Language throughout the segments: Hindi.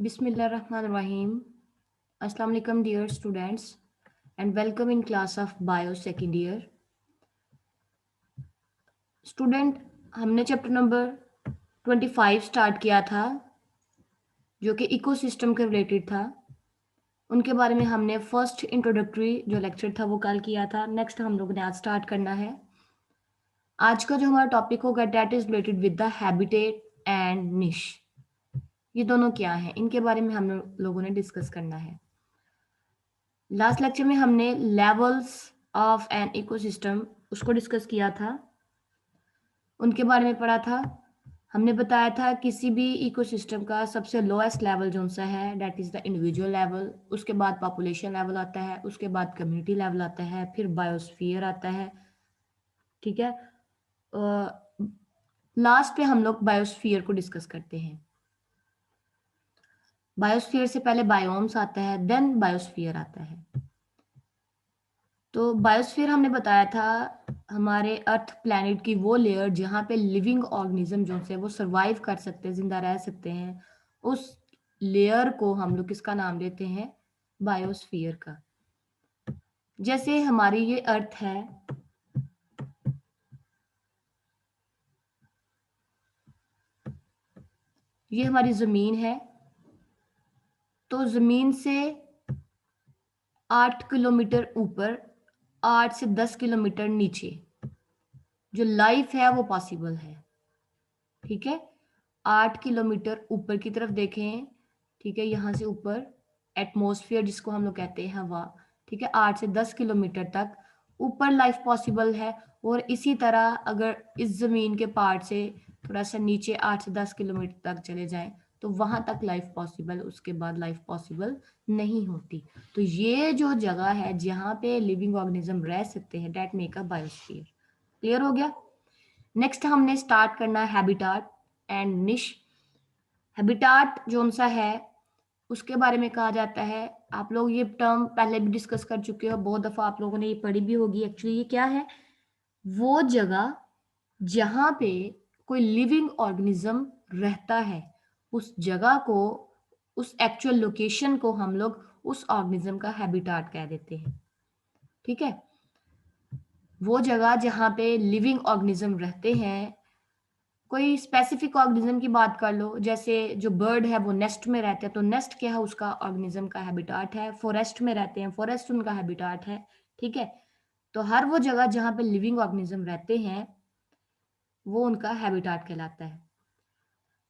Bismillahirrahmanirrahim. Assalamu alaikum dear students and welcome in class of Bio second year. Student, हमने चैप्टर नंबर 25 स्टार्ट किया था जो कि इकोसिस्टम के रिलेटेड था. उनके बारे में हमने फर्स्ट इंट्रोडक्टरी जो लेक्चर था वो कल किया था. नेक्स्ट हम लोग ने आज स्टार्ट करना है. आज का जो हमारा टॉपिक होगा that is related with the habitat and निश. ये दोनों क्या है इनके बारे में हम लोगों ने डिस्कस करना है. लास्ट लेक्चर में हमने लेवल्स ऑफ एन इकोसिस्टम उसको डिस्कस किया था. उनके बारे में पढ़ा था. हमने बताया था किसी भी इकोसिस्टम का सबसे लोएस्ट लेवल जो सा है that is the individual level. उसके बाद पॉपुलेशन लेवल आता है. उसके बाद कम्युनिटी लेवल आता है. फिर बायोस्फीयर आता है. ठीक है. लास्ट पे हम लोग बायोस्फीयर को डिस्कस करते हैं. बायोस्फीयर से पहले बायोम्स आता है देन बायोस्फीयर आता है. तो बायोस्फीयर हमने बताया था हमारे अर्थ प्लैनेट की वो लेयर जहाँ पे लिविंग ऑर्गेनिज्म जो से वो सरवाइव कर सकते हैं, जिंदा रह सकते हैं. उस लेयर को हम लोग किसका नाम देते हैं? बायोस्फीयर का. जैसे हमारी ये अर्थ है, ये हमारी जमीन है. तो जमीन से 8 किलोमीटर ऊपर, 8 से 10 किलोमीटर नीचे जो लाइफ है वो पॉसिबल है. ठीक है. 8 किलोमीटर ऊपर की तरफ देखें. ठीक है. यहाँ से ऊपर एटमॉस्फेयर जिसको हम लोग कहते हैं हवा. ठीक है. 8 से 10 किलोमीटर तक ऊपर लाइफ पॉसिबल है. और इसी तरह अगर इस जमीन के पार्ट से थोड़ा सा नीचे 8 से 10 किलोमीटर तक चले जाएं तो वहां तक लाइफ पॉसिबल, उसके बाद लाइफ पॉसिबल नहीं होती. तो ये जो जगह है जहाँ पे लिविंग ऑर्गेनिज्म रह सकते हैं that make a biosphere. Clear हो गया. नेक्स्ट हमने स्टार्ट करना है हैबिटाट एंड निश. हैबिटाट जो सा है उसके बारे में कहा जाता है, आप लोग ये टर्म पहले भी डिस्कस कर चुके हो, बहुत दफा आप लोगों ने ये पढ़ी भी होगी. एक्चुअली ये क्या है? वो जगह जहां पे कोई लिविंग ऑर्गेनिज्म रहता है, उस जगह को, उस एक्चुअल लोकेशन को हम लोग उस ऑर्गेनिज्म का हैबिटाट कह देते हैं. ठीक है. वो जगह जहां पे लिविंग ऑर्गेनिज्म रहते हैं. कोई स्पेसिफिक ऑर्गेनिज्म की बात कर लो, जैसे जो बर्ड है वो नेस्ट में रहते हैं तो नेस्ट क्या है? उसका ऑर्गेनिज्म का हैबिटाट है. फॉरेस्ट में रहते हैं, फॉरेस्ट उनका हैबिटाट है. ठीक है. तो हर वो जगह जहाँ पे लिविंग ऑर्गेनिज्म रहते हैं वो उनका हैबिटाट कहलाता है.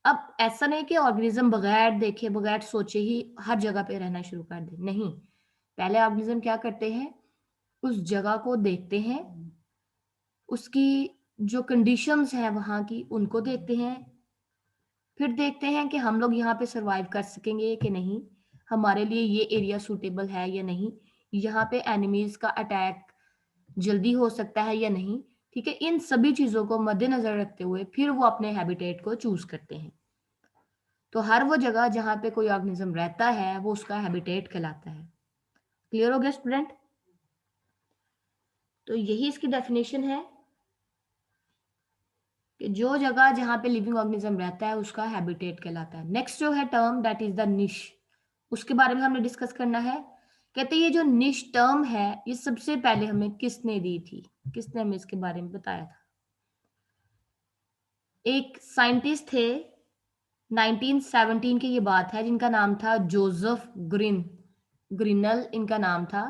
अब ऐसा नहीं कि ऑर्गेनिज्म बगैर देखे बगैर सोचे ही हर जगह पे रहना शुरू कर दे. नहीं. पहले ऑर्गेनिज्म क्या करते हैं? उस जगह को देखते हैं, उसकी जो कंडीशंस हैं वहाँ की उनको देखते हैं. फिर देखते हैं कि हम लोग यहाँ पे सरवाइव कर सकेंगे कि नहीं, हमारे लिए ये एरिया सूटेबल है या नहीं, यहाँ पे एनिमीज का अटैक जल्दी हो सकता है या नहीं. ठीक है. इन सभी चीजों को मद्देनजर रखते हुए फिर वो अपने हैबिटेट को चूज करते हैं. तो हर वो जगह जहाँ पे कोई ऑर्गेनिज्म रहता है वो उसका हैबिटेट कहलाता है. क्लियर हो गया स्टूडेंट? तो यही इसकी डेफिनेशन है कि जो जगह जहाँ पे लिविंग ऑर्गेनिज्म रहता है उसका हैबिटेट कहलाता है. नेक्स्ट जो है टर्म दैट इज द निश. उसके बारे में हमने डिस्कस करना है. कहते हैं ये जो निश टर्म है ये सबसे पहले हमें किसने दी थी? किसने हमें इसके बारे में बताया था? एक साइंटिस्ट थे, 1917 की ये बात है, जिनका नाम था जोसेफ ग्रिनल इनका नाम था.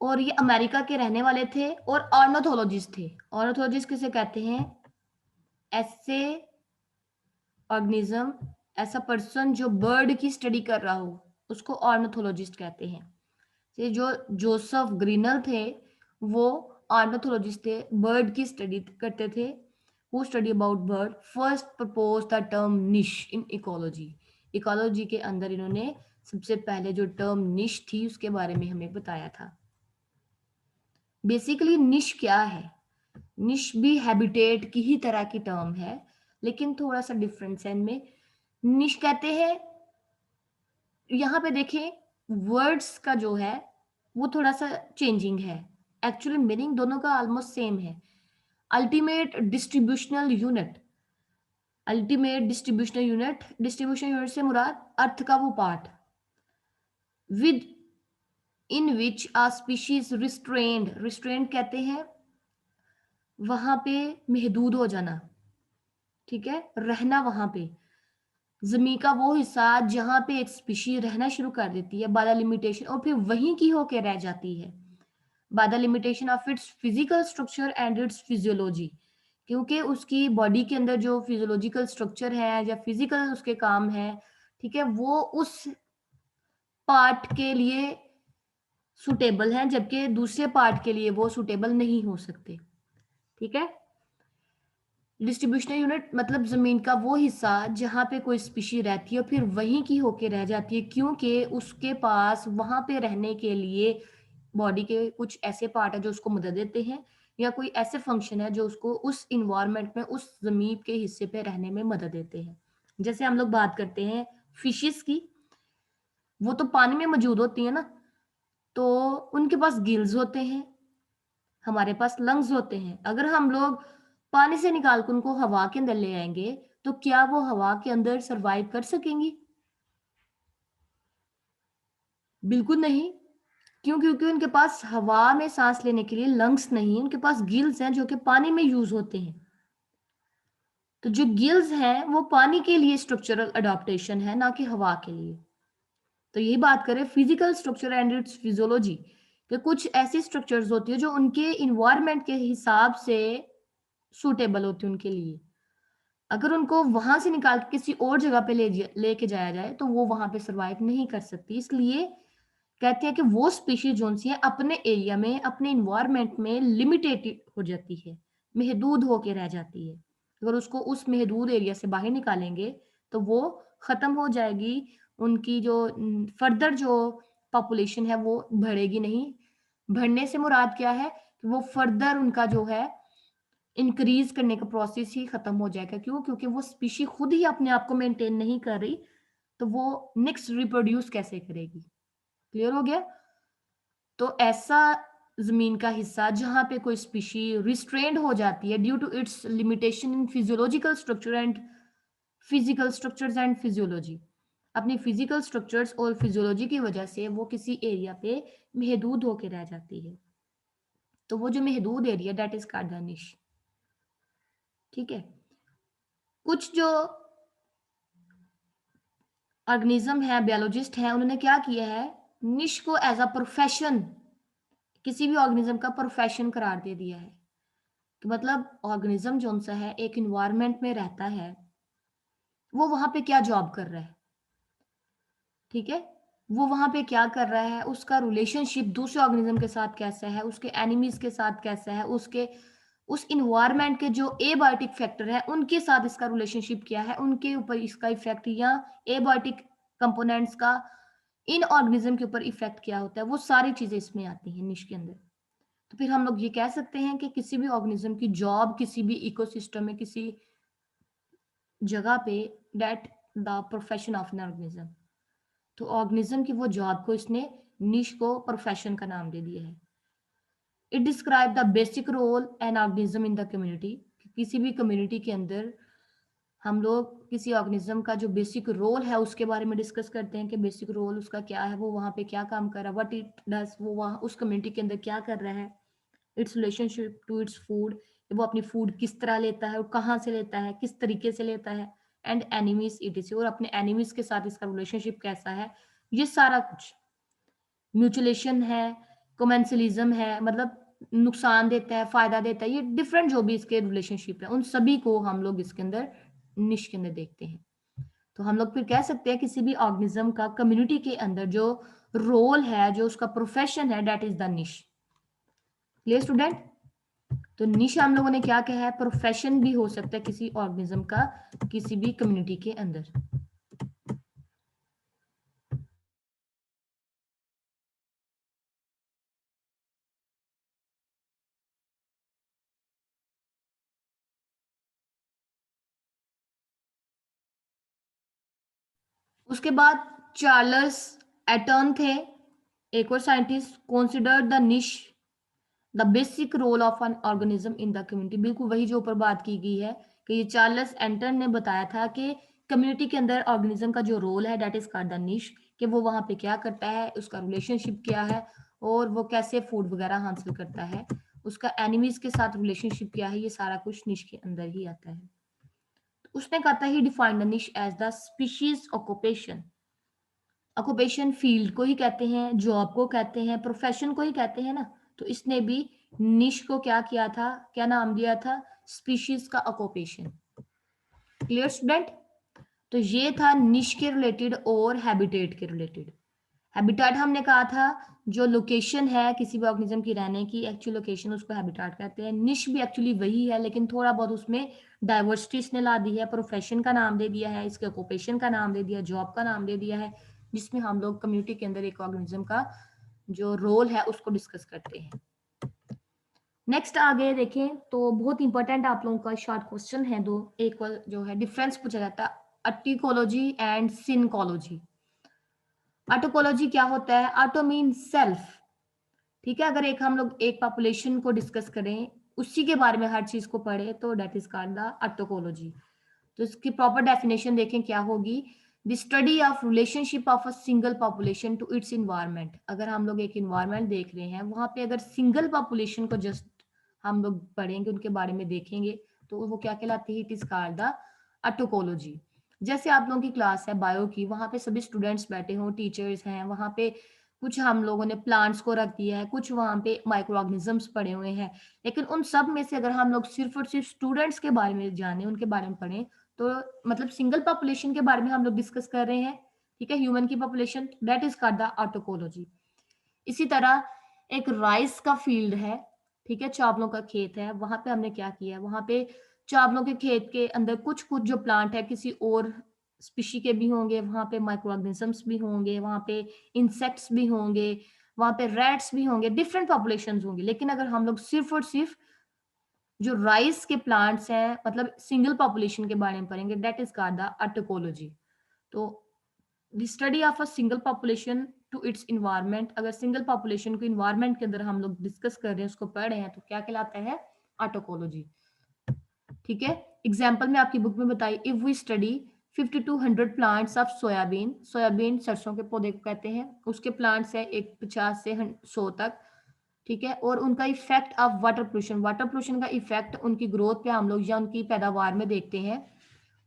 और ये अमेरिका के रहने वाले थे और ऑर्निथोलॉजिस्ट थे. ऑर्निथोलॉजिस्ट किसे कहते हैं? ऐसे ऑर्गेनिज्म, ऐसा पर्सन जो बर्ड की स्टडी कर रहा हो उसको ऑर्निथोलॉजिस्ट कहते हैं. ये जो जोसेफ ग्रीनल थे वो ऑर्निथोलॉजिस्ट थे, बर्ड की स्टडी करते थे. Who study about bird first propose the term निश इन इकोलॉजी. इकोलॉजी के अंदर इन्होंने सबसे पहले जो टर्म निश थी उसके बारे में हमें बताया था. बेसिकली निश क्या है? निश भी हैबिटेट की ही तरह की टर्म है लेकिन थोड़ा सा डिफरेंस है इनमें. निश कहते हैं, यहाँ पे देखें वर्ड्स का जो है वो थोड़ा सा चेंजिंग है. एक्चुअली मीनिंग दोनों का ऑलमोस्ट सेम है. Ultimate distributional unit. Ultimate distributional unit, distribution unit से मुराद अर्थ का वो पार्ट, with in which a species restrained, restrained कहते हैं वहां पे महदूद हो जाना, ठीक है, रहना वहां पे, जमीन का वो हिस्सा जहां पे एक स्पीशी रहना शुरू कर देती है बाय द लिमिटेशन, और फिर वहीं की होके रह जाती है by the limitation of its physical structure and it's physiology, क्योंकि उसकी बॉडी के अंदर जो फिजियोलॉजिकल स्ट्रक्चर है या फिजिकल उसके काम है, ठीक है, वो उस पार्ट के लिए सुटेबल है, जबकि दूसरे पार्ट के लिए वो सुटेबल नहीं हो सकते, ठीक है। डिस्ट्रीब्यूशनल यूनिट मतलब जमीन का वो हिस्सा जहां पे कोई स्पीशी रहती है और फिर वहीं की होके रह जाती है, क्योंकि उसके पास वहां पे रहने के लिए बॉडी के कुछ ऐसे पार्ट है जो उसको मदद देते हैं, या कोई ऐसे फंक्शन है जो उसको उस इन्वायरमेंट में उस जमीन के हिस्से पे रहने में मदद देते हैं। जैसे हम लोग बात करते हैं फिशेस की, वो तो पानी में मौजूद होती है ना, तो उनके पास गिल्स होते हैं, हमारे पास लंग्स होते हैं। अगर हम लोग पानी से निकाल कर उनको हवा के अंदर ले आएंगे, तो क्या वो हवा के अंदर सरवाइव कर सकेंगी? बिल्कुल नहीं। क्यों? क्योंकि उनके पास हवा में सांस लेने के लिए लंग्स नहीं, उनके पास गिल्स हैं जो कि पानी में यूज होते हैं। तो जो गिल्स हैं वो पानी के लिए स्ट्रक्चरल अडॉप्टेशन है, ना कि हवा के लिए। तो यही बात करें physical structure and it's physiology, कि कुछ ऐसी स्ट्रक्चर्स होती है जो उनके इन्वायरमेंट के हिसाब से सूटेबल होती है उनके लिए। अगर उनको वहां से निकाल के किसी और जगह पे लेके जाया जाए तो वो वहां पे सरवाइव नहीं कर सकती। इसलिए कहते हैं कि वो स्पीशीज जो सी है अपने एरिया में, अपने इन्वायरमेंट में लिमिटेड हो जाती है, महदूद होके रह जाती है। अगर उसको उस महदूद एरिया से बाहर निकालेंगे तो वो खत्म हो जाएगी, उनकी जो फर्दर जो पॉपुलेशन है वो बढ़ेगी नहीं। बढ़ने से मुराद क्या है कि वो फर्दर उनका जो है इंक्रीज करने का प्रोसेस ही खत्म हो जाएगा। क्यों? क्योंकि वो स्पीशी खुद ही अपने आप को मेंटेन नहीं कर रही, तो वो नेक्स्ट रिप्रोड्यूस कैसे करेगी? क्लियर हो गया? तो ऐसा जमीन का हिस्सा जहां पे कोई स्पीशी रिस्ट्रेन्ड हो जाती है due to its limitation in physiological structure and physical structures and physiology, अपनी फिजिकल स्ट्रक्चर्स और फिजियोलॉजी की वजह से वो किसी एरिया पे महदूद होकर रह जाती है। तो वो जो महदूद area that is called the निश, ठीक है। कुछ जो ऑर्गेनिज्म है, बायोलॉजिस्ट है, उन्होंने क्या किया है, निश को एज अ प्रोफेशन, किसी भी ऑर्गेनिज्म का प्रोफेशन करार दे दिया है। कि मतलब ऑर्गेनिज्म जो सा है एक इन्वायरमेंट में रहता है, वो वहां पे क्या जॉब कर रहा है, ठीक है, वो वहां पे क्या कर रहा है, उसका रिलेशनशिप दूसरे ऑर्गेनिज्म के साथ कैसा है, उसके एनिमीज के साथ कैसा है, उसके उस इन्वायरमेंट के जो एबायोटिक फैक्टर है उनके साथ इसका रिलेशनशिप क्या है, उनके ऊपर इसका इफेक्ट, या एबायोटिक कंपोनेंट्स का इन ऑर्गेनिज्म के ऊपर इफेक्ट क्या होता है, वो सारी चीजें इसमें आती हैं निश के अंदर। तो फिर हम लोग ये कह सकते हैं कि किसी भी ऑर्गेनिज्म की जॉब किसी भी इकोसिस्टम में किसी जगह पे, that the profession of an organism. तो ऑर्गेनिज्म की वो जॉब को इसने निश को प्रोफेशन का नाम दे दिया है। It describe the basic role an organism in the community, किसी भी कम्युनिटी के अंदर हम लोग किसी ऑर्गेनिज्म का जो बेसिक रोल है उसके बारे में डिस्कस करते हैं कि बेसिक रोल उसका क्या है, वो वहां पे क्या काम कर रहा है, व्हाट इट डज, वो वहाँ उस कम्युनिटी के अंदर क्या कर रहा है, it's relationship to its food, वो अपनी फूड किस तरह लेता है और कहाँ से लेता है, किस तरीके से लेता है, एंड एनिमीज इट, और अपने एनिमीज के साथ इसका रिलेशनशिप कैसा है, ये सारा कुछ। म्यूचुलेशन है, कोमेंसलिज्म है, मतलब नुकसान देता है, फायदा देता है, ये डिफरेंट जो भी इसके रिलेशनशिप है उन सभी को हम लोग इसके अंदर निश के अंदर देखते हैं। तो हम लोग फिर कह सकते हैं किसी भी ऑर्गेनिज्म का कम्युनिटी के अंदर जो रोल है, जो उसका प्रोफेशन है, दैट इज द निश। Clear student? तो निश हम लोगों ने क्या कहा है, प्रोफेशन भी हो सकता है किसी ऑर्गेनिज्म का किसी भी कम्युनिटी के अंदर। उसके बाद चार्ल्स एटर्न थे, एक और scientist, considered the niche the basic role of an organism in the community, बिल्कुल वही जो ऊपर बात की गई है कि ये चार्ल्स एंटन ने बताया था कि कम्युनिटी के अंदर ऑर्गेनिज्म का जो रोल है दैट इज कॉल्ड द निश, कि वो वहां पे क्या करता है, उसका रिलेशनशिप क्या है और वो कैसे फूड वगैरह हासिल करता है, उसका एनिमीज के साथ रिलेशनशिप क्या है, ये सारा कुछ निश के अंदर ही आता है। तो उसने कहा था he defined the niche as the species occupation. Occupation field को ही कहते हैं, जॉब को कहते हैं, प्रोफेशन को ही कहते हैं ना। तो इसने भी निश को क्या किया था, क्या नाम दिया था, स्पीशीज का ऑक्यूपेशन। Clear student? तो ये था निश के रिलेटेड और हैबिटेट के रिलेटेड। हैबिटेट हमने कहा था जो लोकेशन है किसी भी ऑर्गेनिज्म की रहने की एक्चुअल लोकेशन, उसको हैबिटेट कहते हैं। निश भी एक्चुअली वही है, लेकिन थोड़ा बहुत उसमें डाइवर्सिटी इसने ला दी है, प्रोफेशन का नाम दे दिया है, इसके ऑक्यूपेशन का नाम दे दिया, जॉब का नाम दे दिया है, जिसमें हम लोग कम्युनिटी के अंदर एक ऑर्गेनिज्म का जो रोल है उसको डिस्कस करते हैं। नेक्स्ट आगे देखें तो बहुत इंपॉर्टेंट आप लोगों का शॉर्ट क्वेश्चन है दो, एक जो है डिफरेंस पूछा जाता है अटिकोलॉजी एंड सिनकोलॉजी। ऑटोकोलॉजी क्या होता है? ऑटो मीन सेल्फ, ठीक है। अगर एक हम लोग एक पॉपुलेशन को डिस्कस करें, उसी के बारे में हर चीज को पढ़े, तो that is called the autecology. तो इसकी प्रॉपर डेफिनेशन देखें क्या होगी, the study of relationship of a single population to its environment. अगर हम लोग एक इन्वायरमेंट देख रहे हैं, वहां पे अगर सिंगल पॉपुलेशन को जस्ट हम लोग पढ़ेंगे, उनके बारे में देखेंगे, तो वो क्या कहलाती है? It is called the ऑटोकोलॉजी। जैसे आप लोगों की क्लास है बायो की, वहां पे सभी स्टूडेंट्स बैठे हों, टीचर्स हैं, वहां पे कुछ हम लोगों ने प्लांट्स को रख दिया है, कुछ वहां पे माइक्रो ऑर्गेनिजम्स पड़े हुए हैं, लेकिन उन सब में से अगर हम लोग सिर्फ और सिर्फ स्टूडेंट्स के बारे में जाने, उनके बारे में पढ़ें, तो मतलब सिंगल पॉपुलेशन के बारे में हम लोग डिस्कस कर रहे हैं, ठीक है, ह्यूमन की population, that is called the ऑटोकोलॉजी। इसी तरह एक राइस का फील्ड है, ठीक है, चावलों का खेत है, वहां पे हमने क्या किया है, वहां पे चावलों के खेत के अंदर कुछ कुछ जो प्लांट है किसी और स्पीशी के भी होंगे, वहां पे माइक्रो ऑर्गेनिजम्स भी होंगे, वहां पे इंसेक्ट्स भी होंगे, वहां पे रैट्स भी होंगे, डिफरेंट पॉपुलेशन होंगी। लेकिन अगर हम लोग सिर्फ और सिर्फ जो राइस के प्लांट्स हैं, मतलब सिंगल पॉपुलेशन के बारे में पढ़ेंगे, that is called the autecology. तो the study of a single population to its environment, अगर सिंगल पॉपुलेशन को इन्वायरमेंट के अंदर हम लोग डिस्कस कर रहे हैं, उसको पढ़ रहे हैं, तो क्या कहलाता है? ऑटोकोलॉजी, ठीक है। एग्जाम्पल में आपकी बुक में बताई, if we study 50 to 100 plants of soybean, soybean सरसों के पौधे को कहते हैं, उसके प्लांट्स है एक 50 से 100 तक, ठीक है। और उनका effect of water pollution, water pollution का इफेक्ट उनकी ग्रोथ पे हम लोग या उनकी पैदावार में देखते हैं।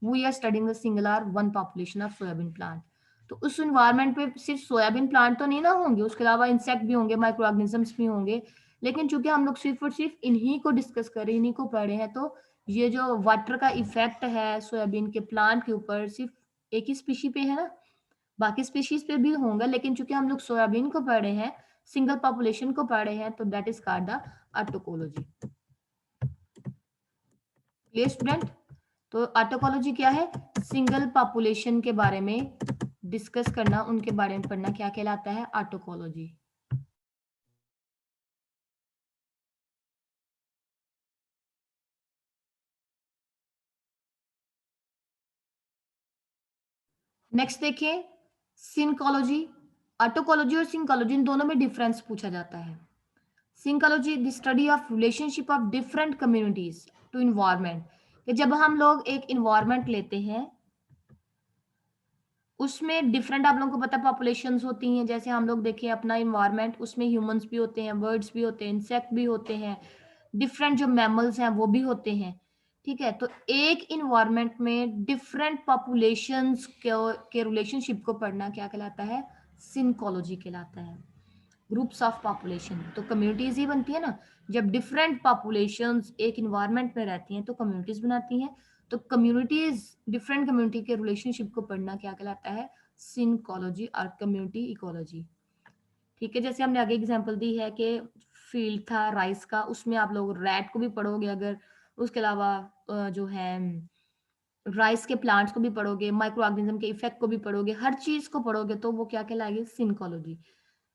We are studying the single or one population of soybean plant. तो उस इन्वायरमेंट पे सिर्फ सोयाबीन प्लांट तो नहीं ना होंगे, उसके अलावा इंसेक्ट भी होंगे, माइक्रो ऑर्गेनिजम्स भी होंगे, लेकिन चूंकि हम लोग सिर्फ और सिर्फ इन्हीं को डिस्कस कर रहे हैं, इन्हीं को पढ़ रहे हैं, तो ये जो वाटर का इफेक्ट है सोयाबीन के प्लांट के ऊपर सिर्फ एक ही स्पीशी पे है ना, बाकी स्पीशीज पे भी होंगे, लेकिन चूंकि हम लोग सोयाबीन को पढ़ रहे हैं, सिंगल पॉपुलेशन को पढ़ रहे हैं, तो that is called the ऑटोकोलॉजी। Clear student? तो ऑटोकोलॉजी क्या है? सिंगल पॉपुलेशन के बारे में डिस्कस करना, उनके बारे में पढ़ना, क्या कहलाता है? ऑटोकोलॉजी। नेक्स्ट देखिए सिंकोलॉजी। ऑटोकोलॉजी और सिंकोलॉजी, इन दोनों में डिफरेंस पूछा जाता है। Synecology the study of relationship of different communities to environment, कि जब हम लोग एक इन्वायरमेंट लेते हैं, उसमें डिफरेंट, आप लोगों को पता पॉपुलेशंस होती हैं, जैसे हम लोग देखें अपना इन्वायरमेंट, उसमें ह्यूमंस भी होते हैं, बर्ड्स भी होते हैं, इंसेक्ट भी होते हैं, डिफरेंट जो मैमल्स हैं वो भी होते हैं, ठीक है। तो एक इन्वायरमेंट में डिफरेंट पॉपुलेशंस के रिलेशनशिप को पढ़ना क्या कहलाता है? सिंकोलॉजी कहलाता है। ग्रुप्स ऑफ पॉपुलेशन, तो कम्युनिटीज ही बनती है ना, जब डिफरेंट पॉपुलेशंस एक इन्वायरमेंट में रहती हैं तो कम्युनिटीज बनाती हैं। तो कम्युनिटीज, डिफरेंट कम्युनिटी के रिलेशनशिप को पढ़ना क्या कहलाता है? सिंकोलॉजी और कम्युनिटी इकोलॉजी, ठीक है। जैसे हमने आगे एग्जांपल दी है कि फील्ड था राइस का, उसमें आप लोग रैट को भी पढ़ोगे, अगर उसके अलावा जो है राइस के प्लांट्स को भी पढ़ोगे, माइक्रो ऑर्गेनिज्म के इफेक्ट को भी पढ़ोगे, हर चीज को पढ़ोगे, तो वो क्या कहलाएगी? Synecology.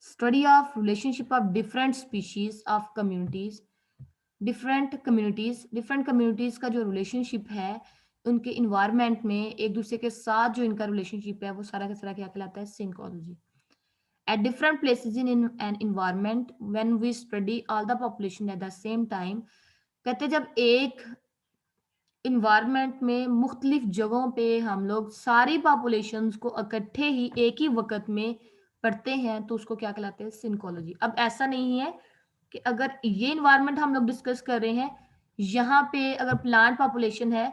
Study of relationship of different species of communities, different communities का जो रिलेशनशिप है उनके इन्वायरमेंट में एक दूसरे के साथ, जो इनका रिलेशनशिप है, वो सारा का सारा क्या कहलाता है? सिंकोलॉजी। at different places in an environment when we study all the population at the same time. कहते जब एक इन्वायरमेंट में मुख्तलिफ जगहों पे हम लोग सारी पॉपुलेशंस को इकट्ठे ही एक ही वक्त में पढ़ते हैं तो उसको क्या कहलाते हैं, सिंकोलॉजी। अब ऐसा नहीं है कि अगर ये इन्वायरमेंट हम लोग डिस्कस कर रहे हैं, यहाँ पे अगर प्लांट पॉपुलेशन है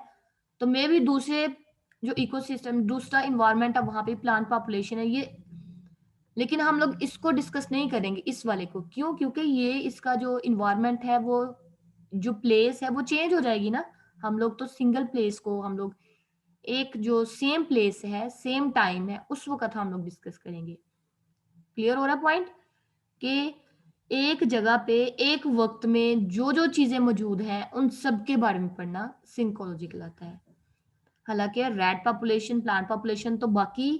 तो मे भी दूसरे जो इकोसिस्टम दूसरा इन्वायरमेंट है वहां पे प्लांट पॉपुलेशन है, ये लेकिन हम लोग इसको डिस्कस नहीं करेंगे इस वाले को। क्यों? क्योंकि ये इसका जो इन्वायरमेंट है वो जो प्लेस है वो चेंज हो जाएगी ना। हम लोग तो सिंगल प्लेस को हम लोग एक जो सेम प्लेस है सेम टाइम है उस वक्त हम लोग डिस्कस करेंगे। क्लियर हो रहा पॉइंट कि एक जगह पे एक वक्त में जो जो चीजें मौजूद हैं उन सब के बारे में पढ़ना सिंकोलॉजी कहलाता है। हालांकि रैट पॉपुलेशन प्लांट पॉपुलेशन तो बाकी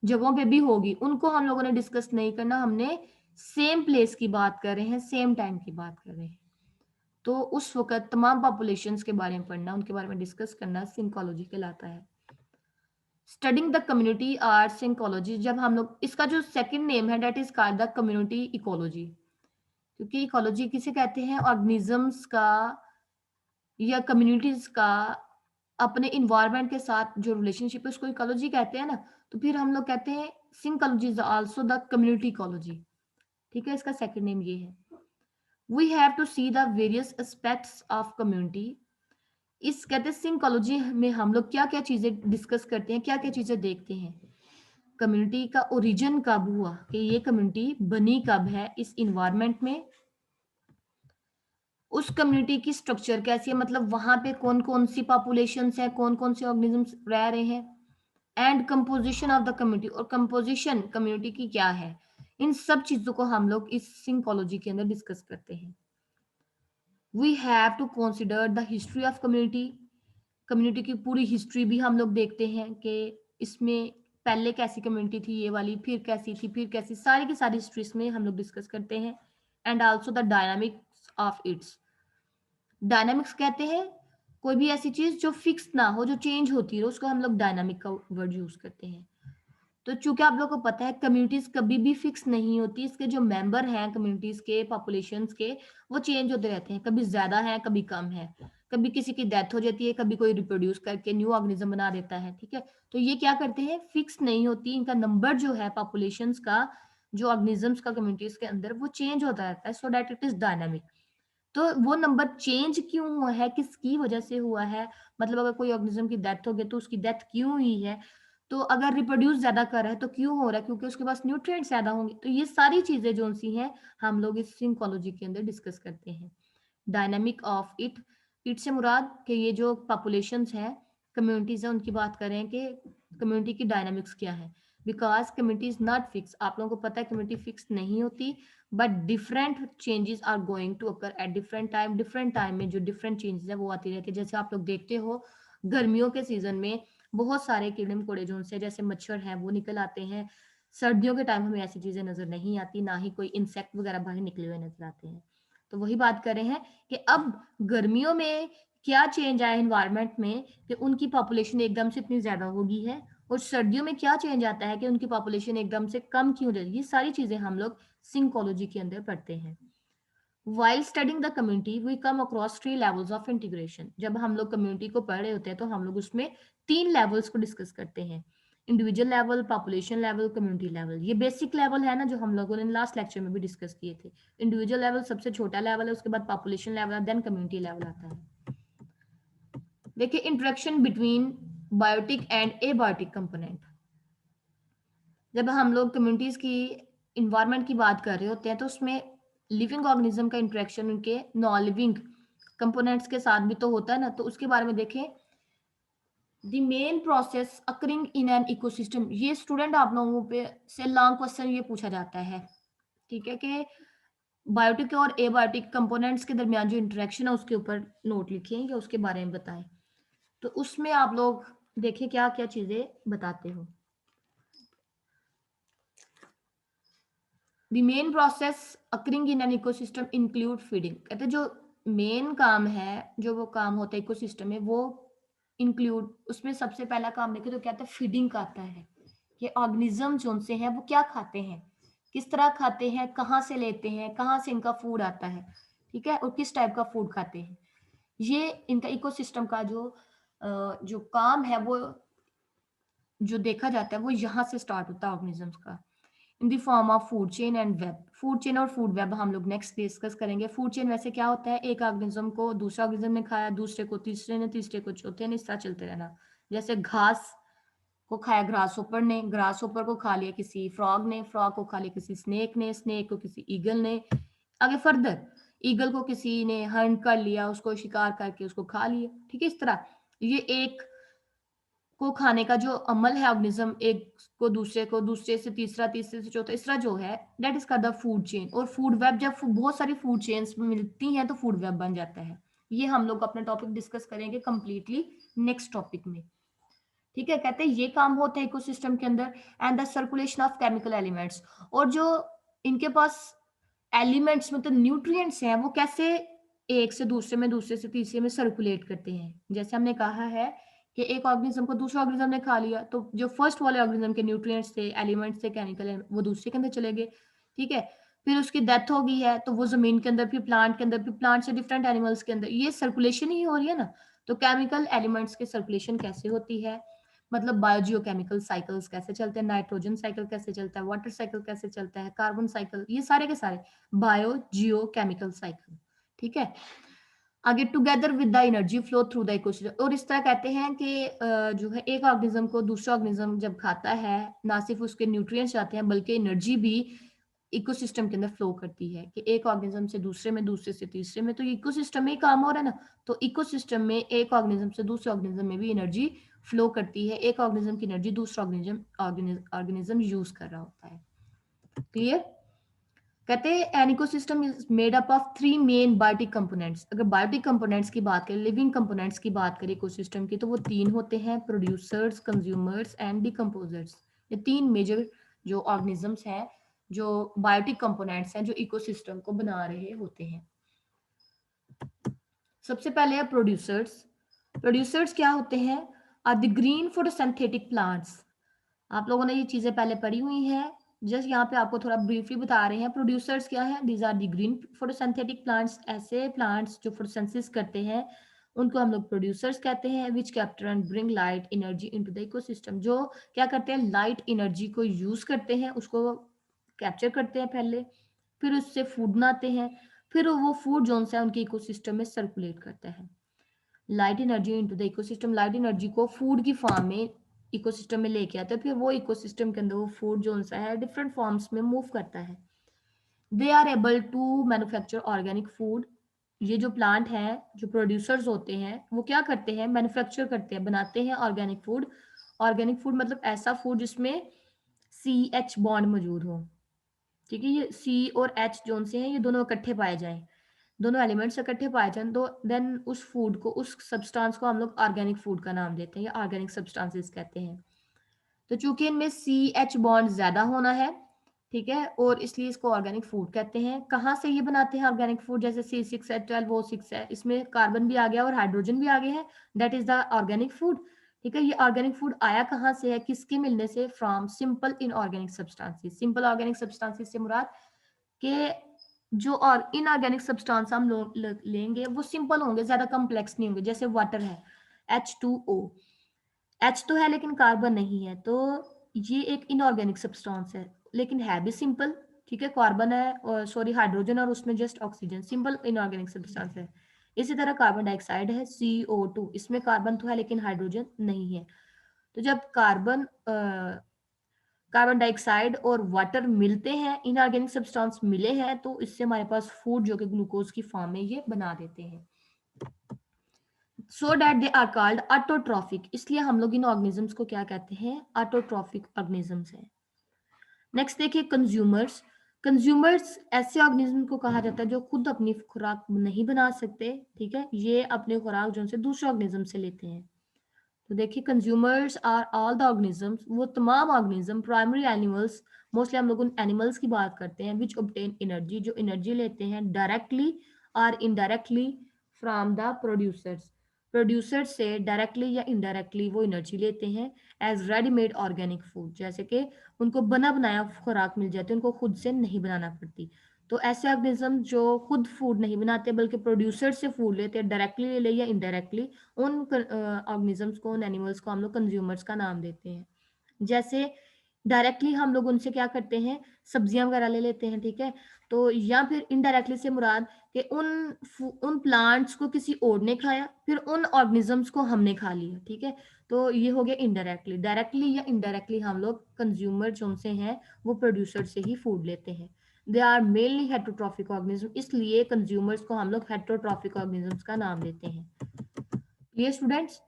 जगहों पे भी होगी, उनको हम लोगों ने डिस्कस नहीं करना, हमने सेम प्लेस की बात कर रहे हैं, सेम टाइम की बात कर रहे हैं। तो उस वक्त तमाम पॉपुलेशंस के बारे में पढ़ना, उनके बारे में डिस्कस करना सिंकोलॉजी कहलाता है। Studying the community or synecology, जब हम लोग इसका जो सेकंड नेम है that is called the community ecology. क्योंकि इकोलॉजी किसे कहते हैं? ऑर्गेनिजम्स का या कम्युनिटीज का अपने इन्वायरमेंट के साथ जो रिलेशनशिप है उसको इकोलॉजी कहते हैं ना। तो फिर हम लोग कहते हैं synecology is also the community ecology. ठीक है, इसका सेकंड नेम ये है। We have to see the various aspects of community. इस कहते हैं सिंकोलॉजी में हम लोग क्या क्या चीजें डिस्कस करते हैं, क्या क्या चीजें देखते हैं। कम्युनिटी का ओरिजिन कब हुआ, कि ये कम्युनिटी बनी कब है इस इन्वायरमेंट में, उस कम्युनिटी की स्ट्रक्चर कैसी है, मतलब वहां पे कौन कौन सी पॉपुलेशंस है, कौन कौन से ऑर्गेनिजम्स रह रहे हैं, and composition of the community, और कंपोजिशन कम्युनिटी की क्या है। इन सब चीजों को हम लोग इस सिंकोलॉजी के अंदर डिस्कस करते हैं। We have to consider the history of community. Community की पूरी हिस्ट्री भी हम लोग देखते हैं कि इसमें पहले कैसी कम्युनिटी थी ये वाली, फिर कैसी थी, फिर कैसी, सारी की सारी हिस्ट्री में हम लोग डिस्कस करते हैं। And also the dynamics of its. Dynamics कहते हैं कोई भी ऐसी चीज जो फिक्स ना हो, जो चेंज होती है, उसको हम लोग डायनामिक का वर्ड यूज करते हैं। तो चूंकि आप लोग को पता है कम्युनिटीज कभी भी फिक्स नहीं होती, इसके जो मेंबर हैं कम्युनिटीज के पॉपुलेशंस के वो चेंज होते रहते हैं, कभी ज्यादा है कभी कम है, कभी किसी की डेथ हो जाती है, कभी कोई रिप्रोड्यूस करके न्यू ऑर्गेनिज्म बना देता है। ठीक है, तो ये क्या करते हैं, फिक्स नहीं होती, इनका नंबर जो है पॉपुलेशंस का, जो ऑर्गेनिजम्स का कम्युनिटीज के अंदर वो चेंज होता रहता है, so that it is dynamic. तो वो नंबर चेंज क्यों हुआ है, किसकी वजह से हुआ है, मतलब अगर कोई ऑर्गेनिज्म की डेथ हो गई तो उसकी डेथ क्यों हुई है, तो अगर रिप्रोड्यूस ज्यादा कर रहा है तो क्यों हो रहा है, क्योंकि उसके पास न्यूट्रिएंट्स ज्यादा होंगे। तो ये सारी चीजें जो सी हैं हम लोग इस सिंकोलॉजी के अंदर डिस्कस करते हैं। डायनामिक ऑफ इट, इट से मुराद कि ये जो पॉपुलेशंस हैं कम्युनिटीज है उनकी बात करें कि कम्युनिटी की डायनामिक्स क्या है। Because community is not fix, आप लोगों को पता है कम्युनिटी फिक्स नहीं होती, but different changes are going to occur at different time. Different time में जो डिफरेंट चेंजेस है वो आती रहती है। जैसे आप लोग देखते हो गर्मियों के सीजन में बहुत सारे कीड़े मकोड़े जो उनसे जैसे मच्छर हैं वो निकल आते हैं। सर्दियों के टाइम हमें ऐसी चीजें नजर नहीं आती, ना ही कोई इंसेक्ट वगैरह बाहर निकले हुए नजर आते हैं। तो वही बात कर रहे हैं कि अब गर्मियों में क्या चेंज आया एनवायरनमेंट में कि उनकी पॉपुलेशन एकदम से इतनी ज्यादा हो गई है, और सर्दियों में क्या चेंज आता है कि उनकी पॉपुलेशन एकदम से कम क्यों हो जाएगी। ये सारी चीजें हम लोग सिंकोलॉजी के अंदर पढ़ते हैं। While studying the community we come across 3 levels of integration. जब हम लोग कम्युनिटी को पढ़ रहे होते हैं तो हम लोग उसमें 3 लेवल्स को डिस्कस करते हैं। Individual level, population level, community level. ये बेसिक लेवल है ना जो हम लोगों ने लास्ट लेक्चर में भी डिस्कस किए थे। इंडिविजुअल लेवल सबसे छोटा लेवल है, उसके बाद पॉपुलेशन लेवल है, देन कम्युनिटी लेवल आता है। देखिए interaction between biotic and abiotic component. जब हम लोग कम्युनिटीज की इन्वायरमेंट की बात कर रहे होते हैं तो उसमें लिविंग ऑर्गेनिज्म का इंटरेक्शन उनके नॉन लिविंग कंपोनेंट्स के साथ भी तो होता है ना। तो उसके बारे में देखें, the main process occurring in an ecosystem. ये स्टूडेंट आप लोगों पे से लॉन्ग क्वेश्चन ये पूछा जाता है, ठीक है, कि बायोटिक और एबायोटिक कंपोनेंट्स के दरमियान जो इंटरेक्शन है उसके ऊपर नोट लिखें या उसके बारे में बताएं। तो उसमें आप लोग देखें क्या क्या चीजें बताते हो। The main process occurring in an ecosystem include feeding. कहते हैं जो मेन काम है, जो वो काम होता है इकोसिस्टम में, वो इंक्लूड, उसमें सबसे पहला काम देखें तो क्या आता है, फीडिंग का आता है कि ऑर्गेनिज्म जो से हैं वो क्या खाते हैं। किस तरह खाते हैं, कहाँ से लेते हैं, कहाँ से इनका फूड आता है, ठीक है, और किस टाइप का फूड खाते हैं। ये इनका इकोसिस्टम का जो काम है वो जो देखा जाता है वो यहाँ से स्टार्ट होता है ऑर्गेनिजम्स का, in the form of food chain and web. Food chain और फूड वेब हम लोग नेक्स्ट डिस्कस करेंगे। फूड चेन वैसे क्या होता है, एक ऑर्गेनिज्म को दूसरा ऑर्गेनिज्म ने खाया, दूसरे को तीसरे ने, तीसरे को चौथे ने, इस तरह चलते रहना। जैसे घास को खाया ग्रास होपर ने, ग्रास होपर को खा लिया किसी फ्रॉग ने, फ्रॉग को खा लिया किसी स्नेक ने, स्नेक को किसी ईगल ने, आगे फर्दर ईगल को किसी ने हंट कर लिया, उसको शिकार करके उसको खा लिया, ठीक है। इस तरह ये एक को खाने का जो अमल है, ऑर्गेनिज्म एक को दूसरे को, दूसरे से तीसरा, तीसरे से चौथा, इस तरह जो है that is called the food chain. और फूड वेब, जब बहुत सारी फूड चेन्स मिलती हैं तो फूड वेब बन जाता है। ये हम लोग अपना टॉपिक डिस्कस करेंगे कंप्लीटली नेक्स्ट टॉपिक में, ठीक है। कहते हैं ये काम होता है इकोसिस्टम के अंदर। And the circulation of chemical elements, और जो इनके पास एलिमेंट्स मतलब न्यूट्रिएंट्स हैं वो कैसे एक से दूसरे में, दूसरे से तीसरे में सर्कुलेट करते हैं। जैसे हमने कहा है कि एक ऑर्गेनिज्म को दूसरा ऑर्गेनिज्म ने खा लिया तो जो फर्स्ट वाले ऑर्गेनिज्म के न्यूट्रिएंट्स थे, एलिमेंट्स थे, केमिकल, वो दूसरे के अंदर चले गए, ठीक है। फिर उसकी डेथ हो गई है तो वो जमीन के अंदर, फिर प्लांट के अंदर, फिर प्लांट से डिफरेंट एनिमल्स के अंदर, ये सर्कुलेशन ही हो रही है ना। तो केमिकल एलिमेंट्स की सर्कुलेशन कैसे होती है, मतलब बायोजियोकेमिकल साइकिल्स कैसे चलते हैं, नाइट्रोजन साइकिल कैसे चलता है, वाटर साइकिल कैसे चलता है, कार्बन साइकिल, ये सारे के सारे बायो जियो केमिकल साइकिल, ठीक है। आगे together with the energy flow through the ecosystem, और इस तरह कहते हैं कि जो है एक ऑर्गेनिज्म को दूसरा ऑर्गेनिज्म जब खाता है, ना सिर्फ उसके न्यूट्रिएंट्स आते हैं बल्कि एनर्जी भी इकोसिस्टम के अंदर फ्लो करती है, कि एक ऑर्गेनिज्म से दूसरे में, दूसरे से तीसरे में, तो ये इकोसिस्टम में ही काम हो रहा है ना। तो इकोसिस्टम में एक ऑर्गेनिज्म से दूसरे ऑर्गेनिज्म में भी एनर्जी फ्लो करती है, एक ऑर्गेनिज्म की एनर्जी दूसरा ऑर्गेनिज्म यूज कर रहा होता है। क्लियर। कहते हैं an ecosystem is made up of three main biotic components. अगर बायोटिक कंपोनेंट्स की बात करें, लिविंग कंपोनेंट्स की बात करें इकोसिस्टम की, तो वो तीन होते हैं, प्रोड्यूसर्स, कंज्यूमर्स एंड डिकम्पोजर्स। ये तीन मेजर जो ऑर्गेनिजम्स हैं, जो बायोटिक कंपोनेंट्स हैं, जो इकोसिस्टम को बना रहे होते हैं। सबसे पहले है प्रोड्यूसर्स। प्रोड्यूसर्स क्या होते हैं, are the green photosynthetic plants. आप लोगों ने ये चीजें पहले पढ़ी हुई हैं, जस्ट यहाँ पे आपको थोड़ा ब्रीफली बता रहे हैं। प्रोड्यूसर्स क्या है, these are the green photosynthetic plants. ऐसे प्लांट्स जो फोटोसिंथेसिस करते हैं उनको हम लोग प्रोड्यूसर्स कहते हैं। Which capture and bring light energy into the ecosystem, जो क्या करते हैं, लाइट एनर्जी को यूज करते हैं, उसको कैप्चर करते हैं पहले, फिर उससे फूड बनाते हैं, फिर वो फूड जोन से उनके इकोसिस्टम में सर्कुलेट करता है। Light energy into the ecosystem, light energy को फूड की फॉर्म में इकोसिस्टम में लेके आता है, फिर वो इकोसिस्टम के अंदर वो फूड जोन सा है डिफरेंट फॉर्म्स में मूव करता है। They are able to manufacture organic food. ये जो प्लांट हैं, जो प्रोड्यूसर्स होते हैं, वो क्या करते हैं, मैन्युफैक्चर करते हैं, बनाते हैं ऑर्गेनिक फूड। ऑर्गेनिक फूड मतलब ऐसा फूड जिसमें CH बॉन्ड मौजूद हो, ठीक है। ये C और H जोन से हैं, ये दोनों इकट्ठे पाए जाएं, दोनों एलिमेंट्स इकट्ठे पाए जाएं, तो देन उस फूड को, उस सब्सटेंस को हम लोग ऑर्गेनिक फूड का नाम देते हैं या ऑर्गेनिक सब्सटेंसेस कहते हैं। तो चूंकि इनमें CH बॉन्ड ज्यादा होना है, ठीक है, और इसलिए इसको ऑर्गेनिक फूड कहते हैं। कहाँ से ये बनाते हैं ऑर्गेनिक फूड, जैसे C6 है, 12O6 है, इसमें कार्बन भी आ गया और हाइड्रोजन भी आ गए हैं, that is the organic food, ठीक है। ये ऑर्गेनिक फूड आया कहाँ से है, किसके मिलने से, from simple inorganic substances. Simple organic substances से मुराद के जो और इनऑर्गेनिक सब्सटेंस हम लोग लेंगे वो सिंपल होंगे, ज्यादा कॉम्प्लेक्स नहीं होंगे। जैसे वाटर है, H2O, H तो है लेकिन कार्बन नहीं है, तो ये एक इनऑर्गेनिक सब्सटेंस है लेकिन है भी सिंपल, ठीक है। कार्बन है और सॉरी हाइड्रोजन और उसमें just oxygen, simple inorganic substance है। इसी तरह कार्बन डाइऑक्साइड है, CO2, इसमें कार्बन तो है लेकिन हाइड्रोजन नहीं है। तो जब कार्बन डाइऑक्साइड और वाटर मिलते हैं, इनऑर्गेनिक सब्सटेंस मिले हैं, तो इससे हमारे पास फूड जो कि ग्लूकोज की फॉर्म में ये बना देते हैं। So that they are called autotrophic, इसलिए हम लोग इन ऑर्गेनिजम्स को क्या कहते हैं, ऑटोट्रॉफिक ऑर्गेनिजम्स है। नेक्स्ट देखिए कंज्यूमर्स। कंज्यूमर्स ऐसे ऑर्गेनिज्म को कहा जाता है जो खुद अपनी खुराक नहीं बना सकते, ठीक है, ये अपने खुराक जो से दूसरे ऑर्गेनिज्म से लेते हैं। तो देखिए consumers are all the organisms, वो तमाम ऑर्गेनिज्म, प्राइमरी एनिमल्स, मोस्टली हम लोग उन एनिमल्स की बात करते हैं, विच ऑब्टेन एनर्जी, जो एनर्जी लेते हैं डायरेक्टली और indirectly from the producers. Producer से डायरेक्टली या इनडायरेक्टली वो एनर्जी लेते हैं एज रेडीमेड ऑर्गेनिक फूड, जैसे कि उनको बना बनाया खुराक मिल जाती है, उनको खुद से नहीं बनाना पड़ती। तो ऐसे ऑर्गेनिज्म जो खुद फूड नहीं बनाते बल्कि प्रोड्यूसर से फूड लेते हैं, डायरेक्टली ले या इनडायरेक्टली, उन ऑर्गेनिजम्स को, उन एनिमल्स को हम लोग कंज्यूमर्स का नाम देते हैं। जैसे डायरेक्टली हम लोग उनसे क्या करते हैं, सब्जियां वगैरह ले लेते हैं, ठीक है। तो या फिर इनडायरेक्टली से मुराद कि उन प्लांट्स को किसी और ने खाया, फिर उन ऑर्गेनिजम्स को हमने खा लिया, ठीक है। तो ये हो गया इनडायरेक्टली। डायरेक्टली या इनडायरेक्टली हम लोग कंज्यूमर जो उनसे हैं वो प्रोड्यूसर से ही फूड लेते हैं। They are mainly heterotrophic organism, इसलिए कंज्यूमर्स को हम लोग हेटरोट्रॉफिक ऑर्गेनिजम्स का नाम देते हैं। Clear students?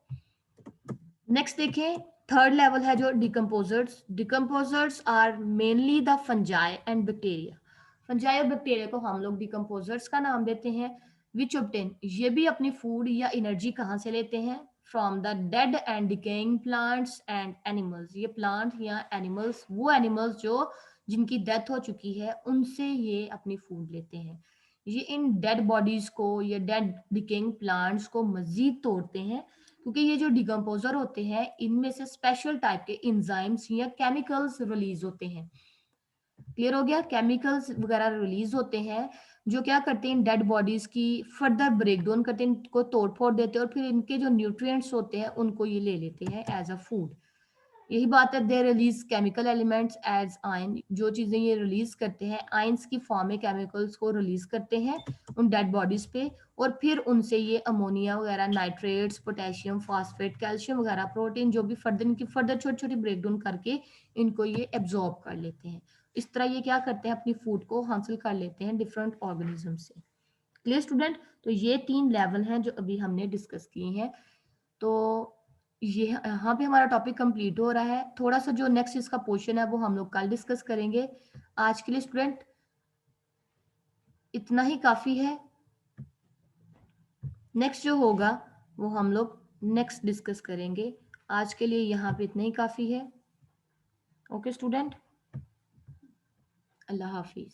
नेक्स्ट देखें, थर्ड लेवल है जो decomposers. Decomposers are mainly the fungi and bacteria. Fungi और बैक्टीरिया को हम लोग डिकम्पोजर्स का नाम देते हैं। विच ऑब्टेन, ये भी अपनी फूड या एनर्जी कहाँ से लेते हैं? From the dead and decaying plants and animals. ये प्लांट या एनिमल्स, वो एनिमल्स जो जिनकी डेथ हो चुकी है, उनसे ये अपनी फूड लेते हैं। ये इन डेड बॉडीज को या डेड डिकेइंग प्लांट्स को मजीद तोड़ते हैं, क्योंकि ये जो डिकम्पोजर होते हैं इनमें से स्पेशल टाइप के एंजाइम्स या केमिकल्स रिलीज होते हैं। क्लियर हो गया? केमिकल्स वगैरह रिलीज होते हैं जो क्या करते हैं, डेड बॉडीज की फर्दर ब्रेकडाउन करते हैं, इनको तोड़ फोड़ देते हैं और फिर इनके जो न्यूट्रिएंट्स होते हैं उनको ये ले लेते हैं एज अ फूड। यही बात है, they release chemical elements as ion. जो चीजें ये रिलीज करते हैं आयंस की फॉर्म में केमिकल्स को रिलीज करते हैं उन डेड बॉडीज पे, और फिर उनसे ये अमोनिया वगैरह, नाइट्रेट्स, पोटेशियम, फास्फेट, कैल्शियम वगैरह, प्रोटीन, जो भी फर्दर इनकी फर्दर छोटी छोटी ब्रेकडाउन करके इनको ये एब्जॉर्ब कर लेते हैं। इस तरह ये क्या करते हैं, अपनी फूड को हासिल कर लेते हैं डिफरेंट ऑर्गेनिज्म से। Clear student? तो ये 3 लेवल हैं जो अभी हमने डिस्कस किए हैं। तो ये यहाँ पे हमारा टॉपिक कंप्लीट हो रहा है। थोड़ा सा जो नेक्स्ट इसका पोर्शन है वो हम लोग कल डिस्कस करेंगे। आज के लिए स्टूडेंट इतना ही काफी है। नेक्स्ट जो होगा वो हम लोग नेक्स्ट डिस्कस करेंगे। आज के लिए यहाँ पे इतना ही काफी है। ओके स्टूडेंट, अल्लाह हाफिज।